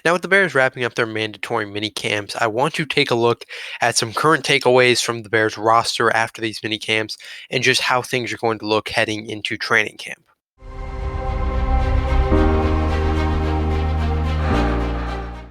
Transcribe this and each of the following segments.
Now, with the Bears wrapping up their mandatory mini camps, I want to take a look at some current takeaways from the Bears roster after these mini camps and just how things are going to look heading into training camp.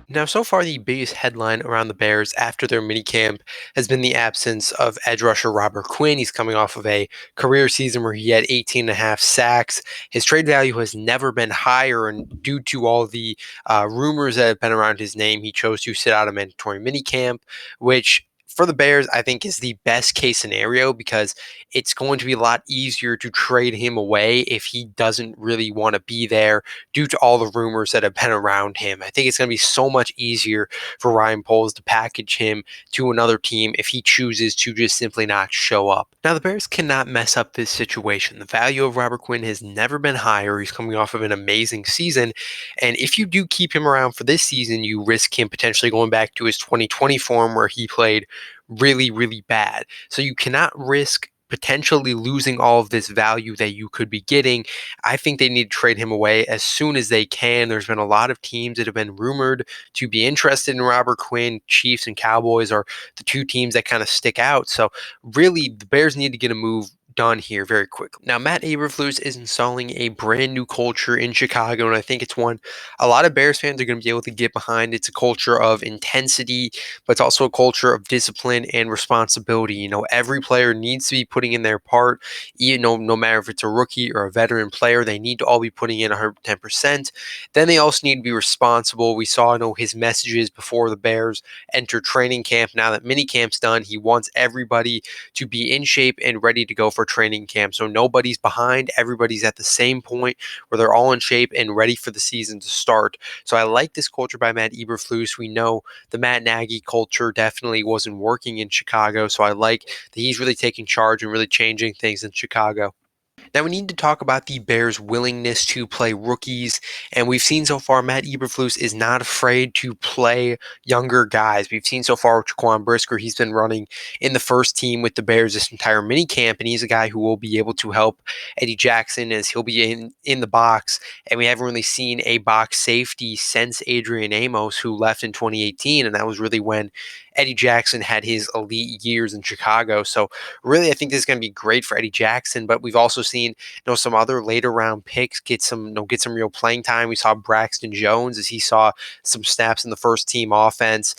Now, so far, the biggest headline around the Bears after their minicamp has been the absence of edge rusher Robert Quinn. He's coming off of a career season where he had 18 and a half sacks. His trade value has never been higher, and due to all the rumors that have been around his name, he chose to sit out a mandatory minicamp, which for the Bears, I think is the best case scenario because it's going to be a lot easier to trade him away if he doesn't really want to be there due to all the rumors that have been around him. I think it's going to be so much easier for Ryan Poles to package him to another team if he chooses to just simply not show up. Now, the Bears cannot mess up this situation. The value of Robert Quinn has never been higher. He's coming off of an amazing season. And if you do keep him around for this season, you risk him potentially going back to his 2020 form where he played really, really bad. So you cannot risk potentially losing all of this value that you could be getting. I think they need to trade him away as soon as they can. There's been a lot of teams that have been rumored to be interested in Robert Quinn. Chiefs and Cowboys are the two teams that kind of stick out. So really, the Bears need to get a move done here very quickly. Now, Matt Eberflus is installing a brand new culture in Chicago, and I think it's one a lot of Bears fans are going to be able to get behind. It's a culture of intensity, but it's also a culture of discipline and responsibility. Every player needs to be putting in their part. No matter if it's a rookie or a veteran player, they need to all be putting in 110%. Then they also need to be responsible. We saw, his messages before the Bears enter training camp. Now that mini camp's done, he wants everybody to be in shape and ready to go for training camp. So nobody's behind. Everybody's at the same point where they're all in shape and ready for the season to start. So I like this culture by Matt Eberflus. We know the Matt Nagy culture definitely wasn't working in Chicago. So I like that he's really taking charge and really changing things in Chicago. Now we need to talk about the Bears' willingness to play rookies, and we've seen so far Matt Eberflus is not afraid to play younger guys. We've seen so far with Jaquan Brisker, he's been running in the first team with the Bears this entire mini camp, and he's a guy who will be able to help Eddie Jackson as he'll be in the box. And we haven't really seen a box safety since Adrian Amos, who left in 2018, and that was really when Eddie Jackson had his elite years in Chicago. So really, I think this is going to be great for Eddie Jackson. But we've also seen some other later round picks get some real playing time. We saw Braxton Jones as he saw some snaps in the first team offense.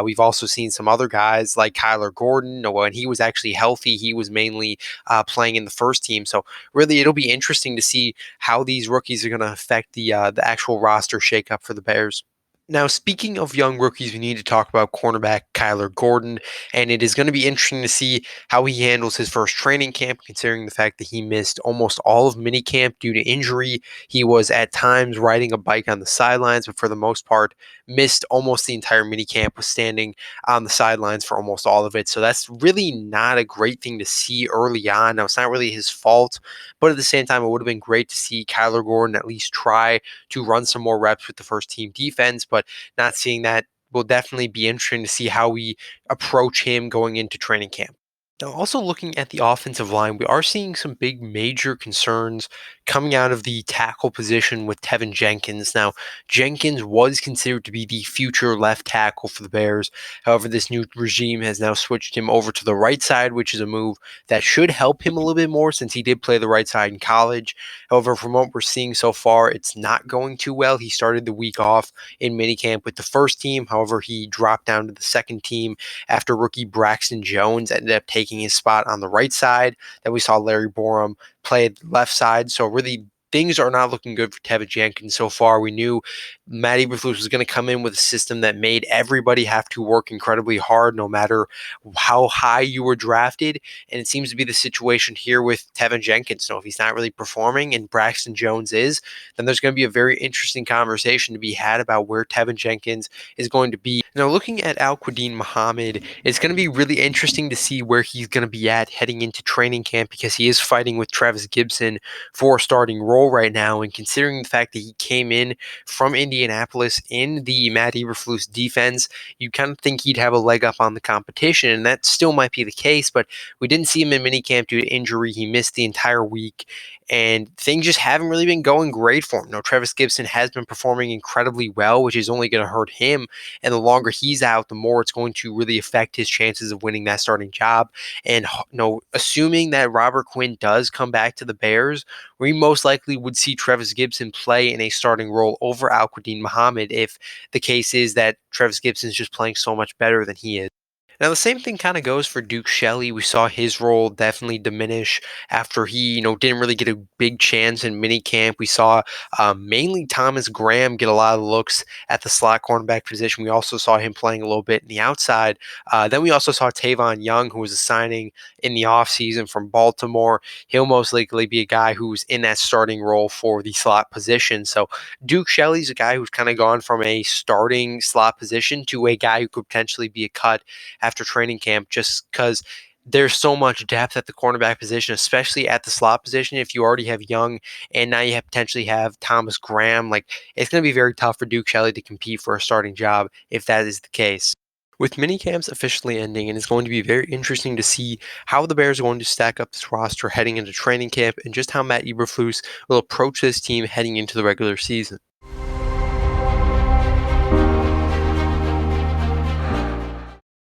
We've also seen some other guys like Kyler Gordon. When he was actually healthy, he was mainly playing in the first team. So really, it'll be interesting to see how these rookies are going to affect the actual roster shakeup for the Bears. Now, speaking of young rookies, we need to talk about cornerback Kyler Gordon, and it is going to be interesting to see how he handles his first training camp, considering the fact that he missed almost all of minicamp due to injury. He was at times riding a bike on the sidelines, but for the most part, missed almost the entire minicamp, was standing on the sidelines for almost all of it. So that's really not a great thing to see early on. Now, it's not really his fault, but at the same time, it would have been great to see Kyler Gordon at least try to run some more reps with the first team defense, but not seeing that will definitely be interesting to see how we approach him going into training camp. Now, also looking at the offensive line, we are seeing some big major concerns coming out of the tackle position with Tevin Jenkins. Now, Jenkins was considered to be the future left tackle for the Bears. However, this new regime has now switched him over to the right side, which is a move that should help him a little bit more since he did play the right side in college. However, from what we're seeing so far, it's not going too well. He started the week off in minicamp with the first team. However, he dropped down to the second team after rookie Braxton Jones ended up taking his spot on the right side. Then we saw Larry Borum play left side. So really, things are not looking good for Tevin Jenkins so far. We knew Matt Eberflus was going to come in with a system that made everybody have to work incredibly hard, no matter how high you were drafted. And it seems to be the situation here with Tevin Jenkins. So if he's not really performing and Braxton Jones is, then there's going to be a very interesting conversation to be had about where Tevin Jenkins is going to be. Now, looking at Al-Quadin Muhammad, it's going to be really interesting to see where he's going to be at heading into training camp because he is fighting with Travis Gibson for a starting role right now. And considering the fact that he came in from Indianapolis in the Matt Eberflus defense, you kind of think he'd have a leg up on the competition, and that still might be the case, but we didn't see him in minicamp due to injury. He missed the entire week, and things just haven't really been going great for him. No, Travis Gibson has been performing incredibly well, which is only going to hurt him. And the longer he's out, the more it's going to really affect his chances of winning that starting job. And assuming that Robert Quinn does come back to the Bears, we most likely would see Travis Gibson play in a starting role over Al-Quadin Muhammad if the case is that Travis Gibson is just playing so much better than he is. Now, the same thing kind of goes for Duke Shelley. We saw his role definitely diminish after he, didn't really get a big chance in minicamp. We saw mainly Thomas Graham get a lot of looks at the slot cornerback position. We also saw him playing a little bit in the outside. Then we also saw Tavon Young, who was a signing in the offseason from Baltimore. He'll most likely be a guy who's in that starting role for the slot position. So Duke Shelley's a guy who's kind of gone from a starting slot position to a guy who could potentially be a cut after training camp, just because there's so much depth at the cornerback position, especially at the slot position. If you already have Young and now you have potentially have Thomas Graham, like it's going to be very tough for Duke Shelley to compete for a starting job if that is the case. With minicamps officially ending, and it's going to be very interesting to see how the Bears are going to stack up this roster heading into training camp and just how Matt Eberflus will approach this team heading into the regular season.